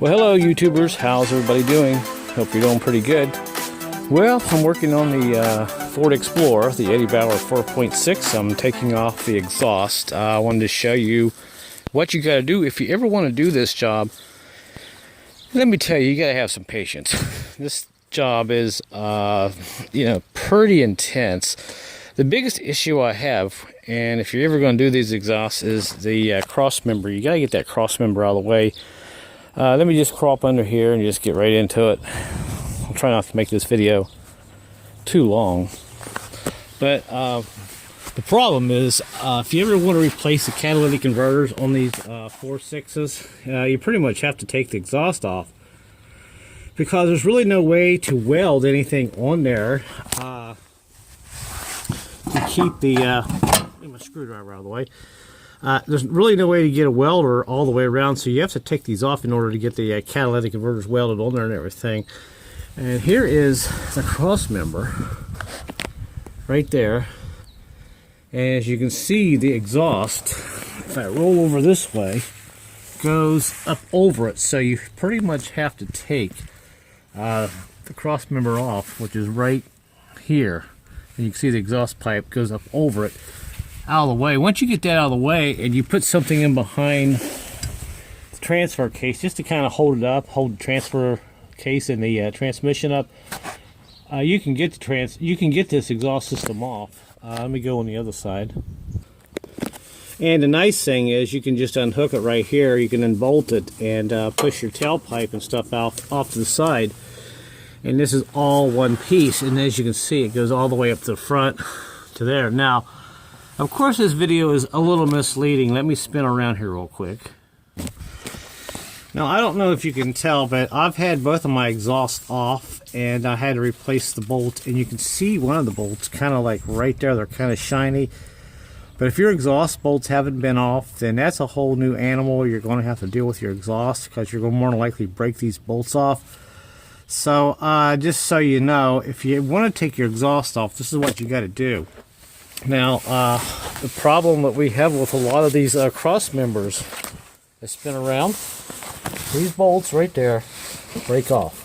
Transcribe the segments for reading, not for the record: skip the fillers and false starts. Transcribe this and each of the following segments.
Well, hello YouTubers, how's everybody doing? Hope you're doing pretty good. Well, I'm working on the Ford Explorer, the Eddie Bauer 4.6. I'm taking off the exhaust. I wanted to show you what you got to do if you ever want to do this job. Let me tell you, you got to have some patience. This job is, pretty intense. The biggest issue I have, and if you're ever going to do these exhausts, is the crossmember. You got to get that crossmember out of the way. Let me just crawl up under here and just get right into it. I'll try not to make this video too long. But the problem is, if you ever want to replace the catalytic converters on these 4.6s, you pretty much have to take the exhaust off. Because there's really no way to weld anything on there to keep the... get my screwdriver out of the way. There's really no way to get a welder all the way around, so you have to take these off in order to get the catalytic converters welded on there and everything. And here is the cross member right there. And as you can see, the exhaust, if I roll over this way, goes up over it. So you pretty much have to take the cross member off, which is right here. And you can see the exhaust pipe goes up over it, out of the way. Once you get that out of the way and you put something in behind the transfer case just to kind of hold it up, hold the transfer case and the transmission up, you can get this exhaust system off. Let me go on the other side. And the nice thing is you can just unhook it right here. You can unbolt it and push your tailpipe and stuff off to the side. And this is all one piece. And as you can see, it goes all the way up to the front to there. Now, of course, this video is a little misleading. Let me spin around here real quick. Now, I don't know if you can tell, but I've had both of my exhausts off, and I had to replace the bolt. And you can see one of the bolts kind of like right there. They're kind of shiny. But if your exhaust bolts haven't been off, then that's a whole new animal. You're going to have to deal with your exhaust because you're going to more than likely break these bolts off. So, just so you know, if you want to take your exhaust off, this is what you got to do. Now, the problem that we have with a lot of these cross members, they spin around, these bolts right there break off.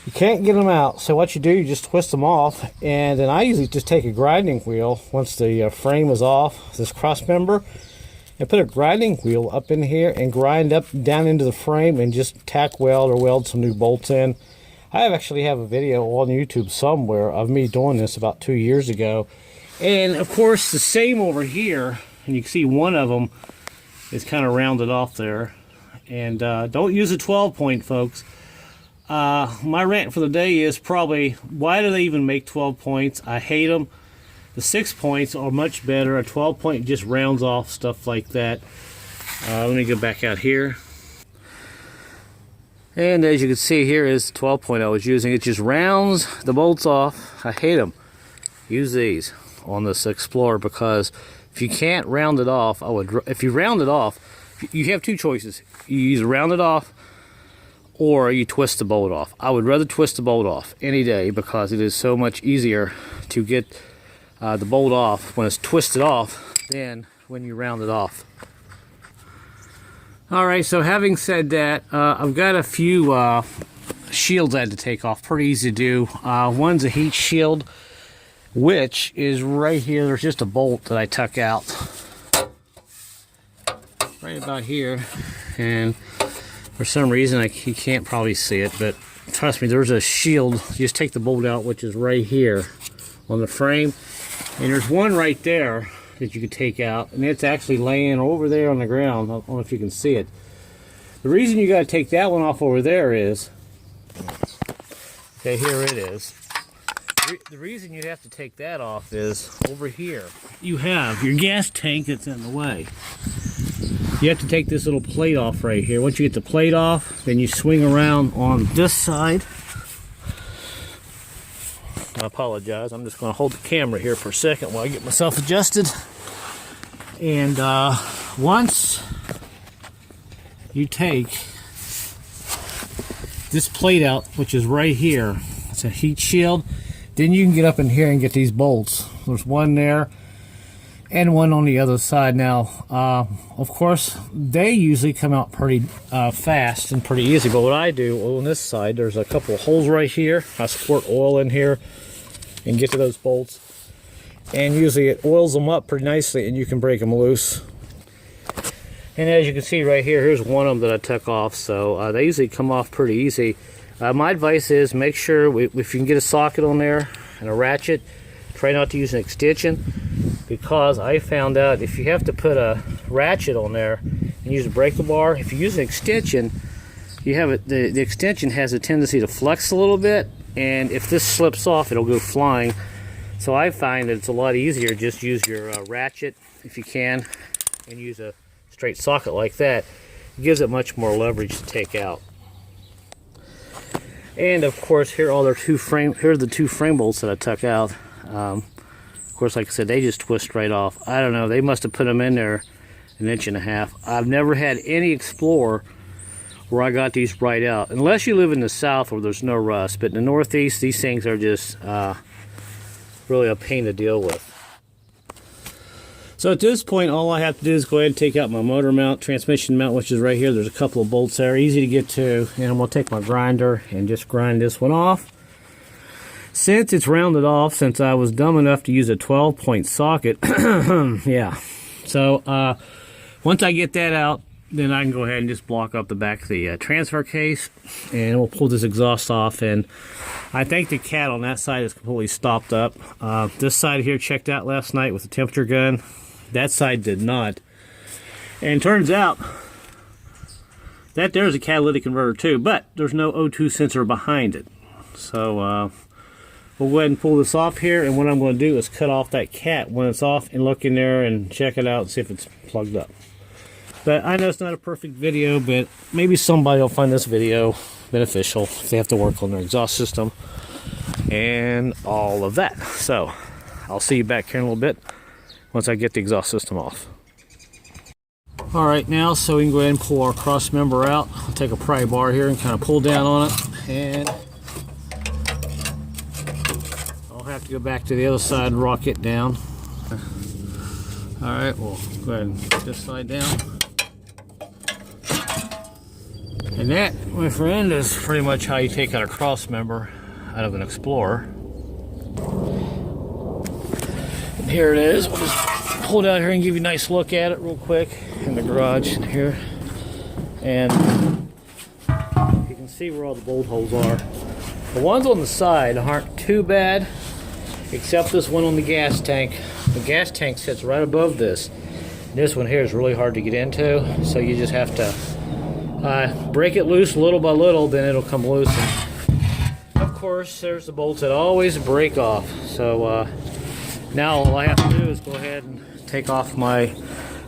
You can't get them out, so what you do, you just twist them off, and then I usually just take a grinding wheel once the frame is off this cross member, and put a grinding wheel up in here and grind up down into the frame and just tack weld or weld some new bolts in. I actually have a video on YouTube somewhere of me doing this about 2 years ago. And of course the same over here, and you can see one of them is kind of rounded off there. And don't use a 12 point, folks. My rant for the day is probably, why do they even make 12 points? I hate them. The 6 points are much better. A 12 point just rounds off stuff like that. Let me go back out here. And as you can see, here is the 12 point I was using. It just rounds the bolts off. I hate them. Use these on this Explorer because if you can't round it off, if you round it off, you have two choices. You either round it off or you twist the bolt off. I would rather twist the bolt off any day because it is so much easier to get the bolt off when it's twisted off than when you round it off. Alright, so having said that, I've got a few shields I had to take off. Pretty easy to do. One's a heat shield, which is right here. There's just a bolt that I tuck out right about here, and for some reason you can't probably see it, but trust me, there's a shield. You just take the bolt out, which is right here on the frame, and there's one right there that you could take out, and it's actually laying over there on the ground. I don't know if you can see it. The reason you got to take that one off over there is, okay, here it is. The reason you have to take that off is over here you have your gas tank that's in the way. You have to take this little plate off right here. Once you get the plate off, then you swing around on this side. I apologize. I'm just going to hold the camera here for a second while I get myself adjusted. And once you take this plate out, which is right here, it's a heat shield. then you can get up in here and get these bolts. There's one there and one on the other side. Now, of course, they usually come out pretty fast and pretty easy, but what I do on this side, there's a couple of holes right here. I squirt oil in here and get to those bolts, and usually it oils them up pretty nicely and you can break them loose. And as you can see right here, here's one of them that I took off, so they usually come off pretty easy. My advice is make sure if you can get a socket on there and a ratchet, try not to use an extension, because I found out if you have to put a ratchet on there and use a breaker bar, if you use an extension, you have it, the extension has a tendency to flex a little bit, and if this slips off, it'll go flying. So I find that it's a lot easier just use your ratchet if you can, and use a straight socket like that. It gives it much more leverage to take out. And of course, here are the two frame bolts that I took out. Of course, like I said, they just twist right off. I don't know, they must have put them in there 1.5 inches. I've never had any Explorer where I got these right out, unless you live in the south where there's no rust. But in the northeast, these things are just really a pain to deal with. So at this point, all I have to do is go ahead and take out my motor mount, transmission mount, which is right here. There's a couple of bolts there, easy to get to. And I'm going to take my grinder and just grind this one off. Since it's rounded off, since I was dumb enough to use a 12-point socket, yeah. So once I get that out, then I can go ahead and just block up the back of the transfer case, and we'll pull this exhaust off. And I think the cat on that side is completely stopped up. This side here checked out last night with the temperature gun. That side did not. And turns out that there's a catalytic converter too, but there's no O2 sensor behind it. So we'll go ahead and pull this off here, and what I'm going to do is cut off that cat when it's off and look in there and check it out and see if it's plugged up. But I know it's not a perfect video, but maybe somebody will find this video beneficial if they have to work on their exhaust system and all of that. So I'll see you back here in a little bit once I get the exhaust system off. All right, now so we can go ahead and pull our cross member out. I'll take a pry bar here and kind of pull down on it, and I'll have to go back to the other side and rock it down. All right, we'll go ahead and put this side down. And that, my friend, is pretty much how you take out a cross member out of an Explorer. And here it is. We'll just hold out here and give you a nice look at it real quick in the garage here. And you can see where all the bolt holes are. The ones on the side aren't too bad, except this one on the gas tank. The gas tank sits right above this. This one here is really hard to get into, so you just have to break it loose little by little, then it'll come loose. And of course, there's the bolts that always break off. So now all I have to do is go ahead and take off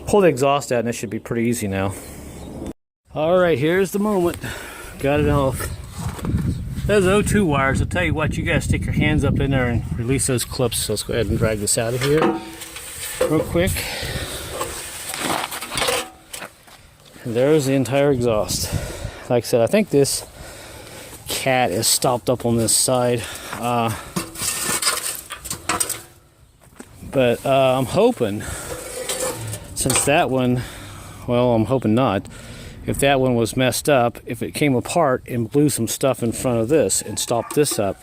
pull the exhaust out, and it should be pretty easy now. All right, here's the moment. Got it off. Those O2 wires, I'll tell you what, you gotta stick your hands up in there and release those clips. So let's go ahead and drag this out of here real quick. And there's the entire exhaust. Like I said, I think this cat is stopped up on this side. But I'm hoping, since that one, well, I'm hoping not. If that one was messed up, if it came apart and blew some stuff in front of this and stopped this up.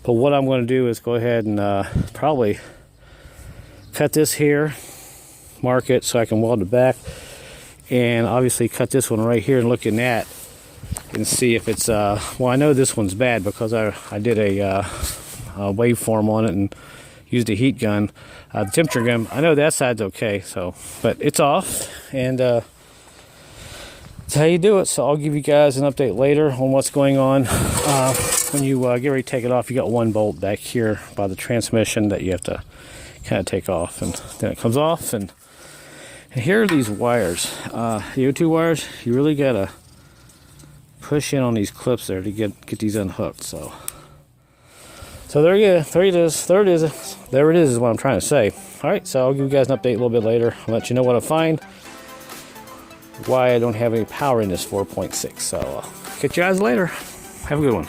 But what I'm going to do is go ahead and probably cut this here, mark it so I can weld it back, and obviously cut this one right here and look in that and see if it's, well, I know this one's bad because I did a waveform on it and used a heat gun. The temperature gun, I know that side's okay, so, but it's off, and that's how you do it. So I'll give you guys an update later on what's going on. When you get ready to take it off, you got one bolt back here by the transmission that you have to kind of take off, and then it comes off. And here are these wires, the O2 wires. You really gotta push in on these clips there to get these unhooked. So there you go. There it is. There it is what I'm trying to say. All right, so I'll give you guys an update a little bit later. I'll let you know what I find, why I don't have any power in this 4.6. So catch you guys later. Have a good one.